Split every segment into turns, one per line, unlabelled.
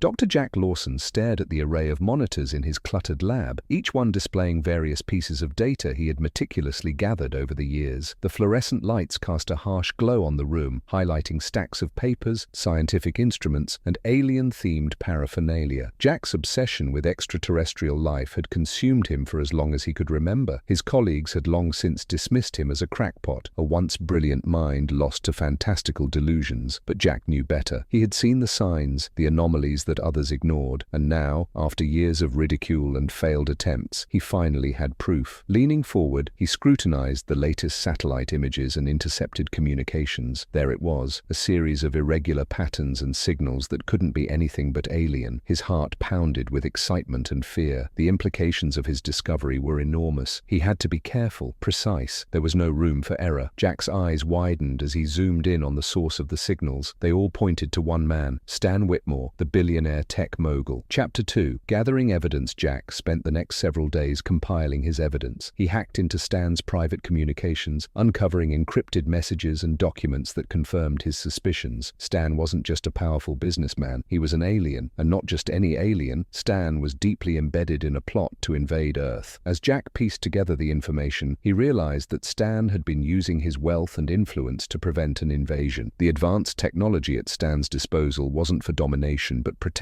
Dr. Jack Lawson stared at the array of monitors in his cluttered lab, each one displaying various pieces of data he had meticulously gathered over the years. The fluorescent lights cast a harsh glow on the room, highlighting stacks of papers, scientific instruments, and alien-themed paraphernalia. Jack's obsession with extraterrestrial life had consumed him for as long as he could remember. His colleagues had long since dismissed him as a crackpot, a once brilliant mind lost to fantastical delusions. But Jack knew better. He had seen the signs, the anomalies that others ignored, and now, after years of ridicule and failed attempts, he finally had proof. Leaning forward, he scrutinized the latest satellite images and intercepted communications. There it was, a series of irregular patterns and signals that couldn't be anything but alien. His heart pounded with excitement and fear. The implications of his discovery were enormous. He had to be careful, precise. There was no room for error. Jack's eyes widened as he zoomed in on the source of the signals. They all pointed to one man, Stan Whitmore, the billionaire tech mogul. Chapter 2. Gathering evidence. Jack spent the next several days compiling his evidence. He hacked into Stan's private communications, uncovering encrypted messages and documents that confirmed his suspicions. Stan wasn't just a powerful businessman, he was an alien, and not just any alien. Stan was deeply embedded in a plot to invade Earth. As Jack pieced together the information, he realized that Stan had been using his wealth and influence to prevent an invasion. The advanced technology at Stan's disposal wasn't for domination but protection.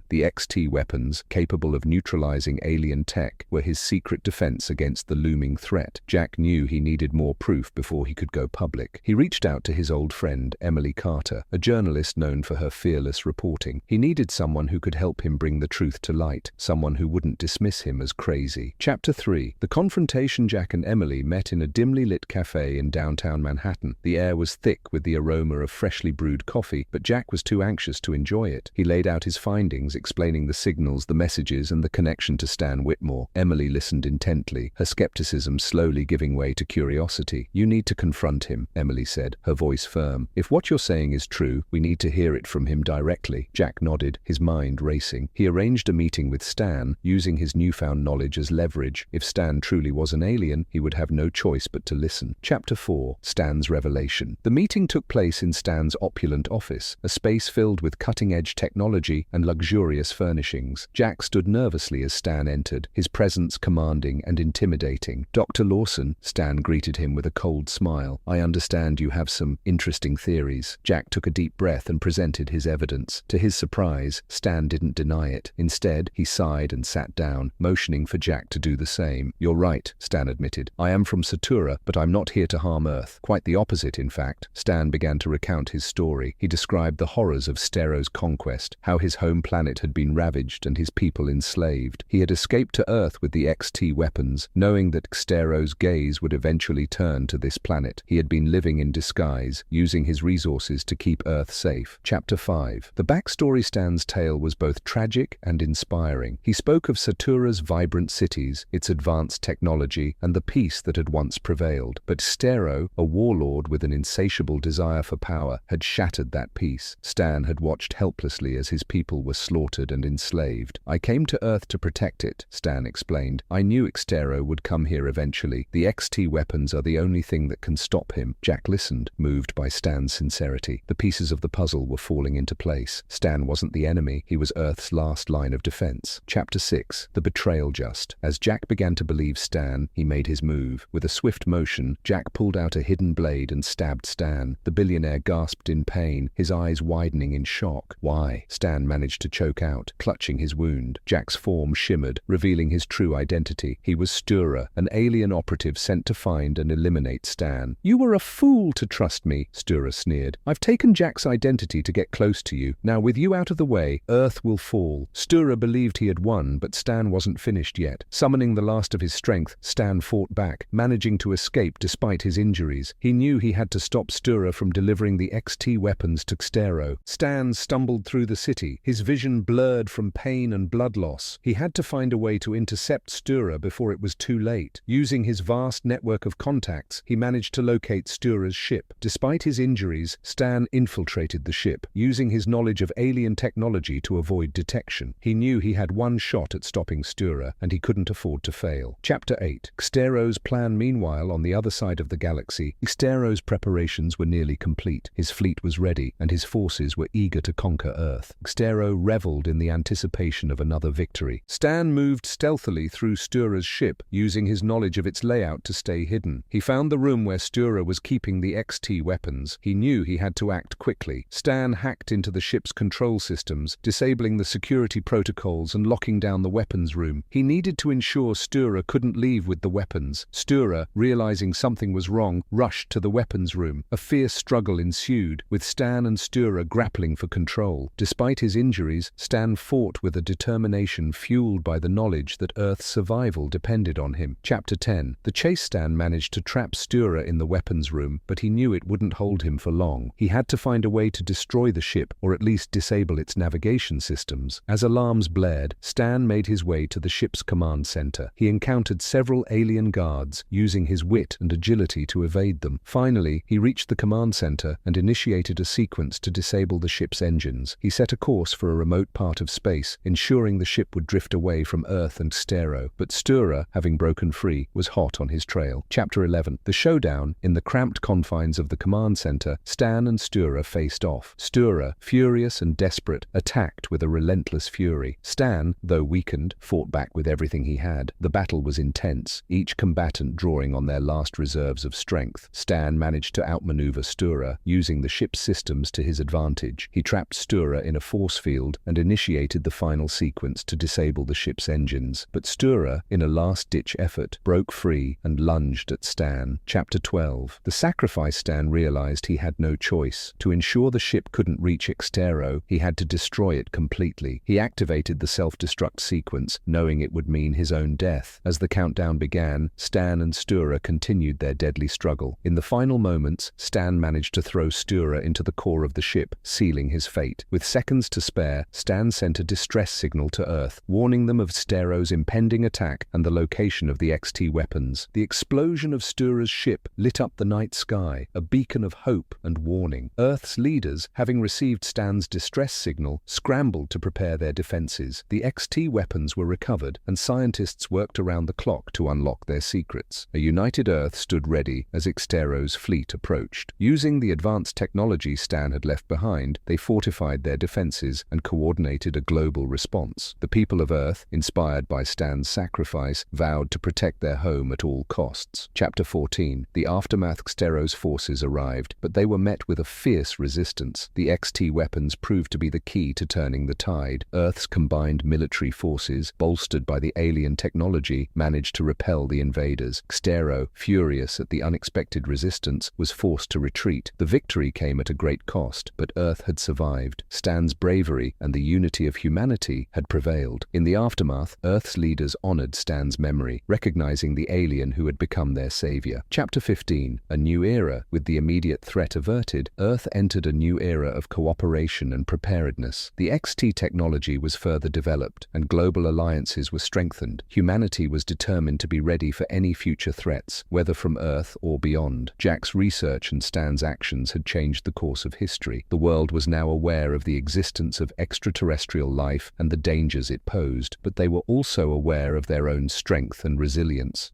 The XT weapons, capable of neutralizing alien tech, were his secret defense against the looming threat. Jack knew he needed more proof before he could go public. He reached out to his old friend, Emily Carter, a journalist known for her fearless reporting. He needed someone who could help him bring the truth to light, someone who wouldn't dismiss him as crazy. Chapter 3. The confrontation. Jack and Emily met in a dimly lit cafe in downtown Manhattan. The air was thick with the aroma of freshly brewed coffee, but Jack was too anxious to enjoy it. He laid out his findings, explaining the signals, the messages, and the connection to Stan Whitmore. Emily listened intently, her skepticism slowly giving way to curiosity. "You need to confront him," Emily said, her voice firm. "If what you're saying is true, we need to hear it from him directly." Jack nodded, his mind racing. He arranged a meeting with Stan, using his newfound knowledge as leverage. If Stan truly was an alien, he would have no choice but to listen. Chapter 4. Stan's revelation. The meeting took place in Stan's opulent office, a space filled with cutting-edge technology and luxurious furnishings. Jack stood nervously as Stan entered, his presence commanding and intimidating. "Dr. Lawson," Stan greeted him with a cold smile. "I understand you have some interesting theories." Jack took a deep breath and presented his evidence. To his surprise, Stan didn't deny it. Instead, he sighed and sat down, motioning for Jack to do the same. "You're right," Stan admitted. "I am from Satura, but I'm not here to harm Earth. Quite the opposite, in fact." Stan began to recount his story. He described the horrors of Stero's conquest, how his home planet had been ravaged and his people enslaved. He had escaped to Earth with the XT weapons, knowing that Stero's gaze would eventually turn to this planet. He had been living in disguise, using his resources to keep Earth safe. Chapter 5. The backstory. Stan's tale was both tragic and inspiring. He spoke of Satura's vibrant cities, its advanced technology, and the peace that had once prevailed. But Stero, a warlord with an insatiable desire for power, had shattered that peace. Stan had watched helplessly as his people were slaughtered and enslaved. "I came to Earth to protect it," Stan explained. "I knew Xtero would come here eventually. The XT weapons are the only thing that can stop him." Jack listened, moved by Stan's sincerity. The pieces of the puzzle were falling into place. Stan wasn't the enemy, he was Earth's last line of defense. Chapter 6. The betrayal. Just as Jack began to believe Stan, he made his move. With a swift motion, Jack pulled out a hidden blade and stabbed Stan. The billionaire gasped in pain, his eyes widening in shock. "Why?" Stan managed to choke out, clutching his wound. Jack's form shimmered, revealing his true identity. He was Stura, an alien operative sent to find and eliminate Stan. "You were a fool to trust me," Stura sneered. "I've taken Jack's identity to get close to you. Now with you out of the way, Earth will fall." Stura believed he had won, but Stan wasn't finished yet. Summoning the last of his strength, Stan fought back, managing to escape despite his injuries. He knew he had to stop Stura from delivering the XT weapons to Xtero. Stan stumbled through the city, his vision blurred from pain and blood loss. He had to find a way to intercept Stura before it was too late. Using his vast network of contacts, he managed to locate Stura's ship. Despite his injuries, Stan infiltrated the ship, using his knowledge of alien technology to avoid detection. He knew he had one shot at stopping Stura, and he couldn't afford to fail. Chapter 8. Xtero's plan. Meanwhile, on the other side of the galaxy, Xtero's preparations were nearly complete. His fleet was ready, and his forces were eager to conquer Earth. Xtero Stero reveled in the anticipation of another victory. Stan moved stealthily through Sturer's ship, using his knowledge of its layout to stay hidden. He found the room where Sturer was keeping the XT weapons. He knew he had to act quickly. Stan hacked into the ship's control systems, disabling the security protocols and locking down the weapons room. He needed to ensure Sturer couldn't leave with the weapons. Sturer, realizing something was wrong, rushed to the weapons room. A fierce struggle ensued, with Stan and Sturer grappling for control. Despite his injuries, Stan fought with a determination fueled by the knowledge that Earth's survival depended on him. Chapter 10. The chase. Stan managed to trap Sturer in the weapons room, but he knew it wouldn't hold him for long. He had to find a way to destroy the ship, or at least disable its navigation systems. As alarms blared, Stan made his way to the ship's command center. He encountered several alien guards, using his wit and agility to evade them. Finally, he reached the command center and initiated a sequence to disable the ship's engines. He set a course for a remote part of space, ensuring the ship would drift away from Earth and Stero. But Sturer, having broken free, was hot on his trail. Chapter 11. The showdown. In the cramped confines of the command center, Stan and Sturer faced off. Sturer, furious and desperate, attacked with a relentless fury. Stan, though weakened, fought back with everything he had. The battle was intense, each combatant drawing on their last reserves of strength. Stan managed to outmaneuver Sturer, using the ship's systems to his advantage. He trapped Sturer in a force field and initiated the final sequence to disable the ship's engines. But Sturer, in a last-ditch effort, broke free and lunged at Stan. Chapter 12. The sacrifice. Stan realized he had no choice. To ensure the ship couldn't reach Xtero, he had to destroy it completely. He activated the self-destruct sequence, knowing it would mean his own death. As the countdown began, Stan and Sturer continued their deadly struggle. In the final moments, Stan managed to throw Sturer into the core of the ship, sealing his fate. With seconds to spare, Stan sent a distress signal to Earth, warning them of Stero's impending attack and the location of the XT weapons. The explosion of Sturer's ship lit up the night sky, a beacon of hope and warning. Earth's leaders, having received Stan's distress signal, scrambled to prepare their defenses. The XT weapons were recovered, and scientists worked around the clock to unlock their secrets. A united Earth stood ready as Xtero's fleet approached. Using the advanced technology Stan had left behind, they fortified their defenses and coordinated a global response. The people of Earth, inspired by Stan's sacrifice, vowed to protect their home at all costs. Chapter 14. The aftermath. Xtero's forces arrived, but they were met with a fierce resistance. The XT weapons proved to be the key to turning the tide. Earth's combined military forces, bolstered by the alien technology, managed to repel the invaders. Xtero, furious at the unexpected resistance, was forced to retreat. The victory came at a great cost, but Earth had survived. Stan's bravery and the unity of humanity had prevailed. In the aftermath, Earth's leaders honored Stan's memory, recognizing the alien who had become their savior. Chapter 15. A new era. With the immediate threat averted, Earth entered a new era of cooperation and preparedness. The XT technology was further developed, and global alliances were strengthened. Humanity was determined to be ready for any future threats, whether from Earth or beyond. Jack's research and Stan's actions had changed the course of history. The world was now aware of the existence of extraterrestrial life and the dangers it posed, but they were also aware of their own strength and resilience.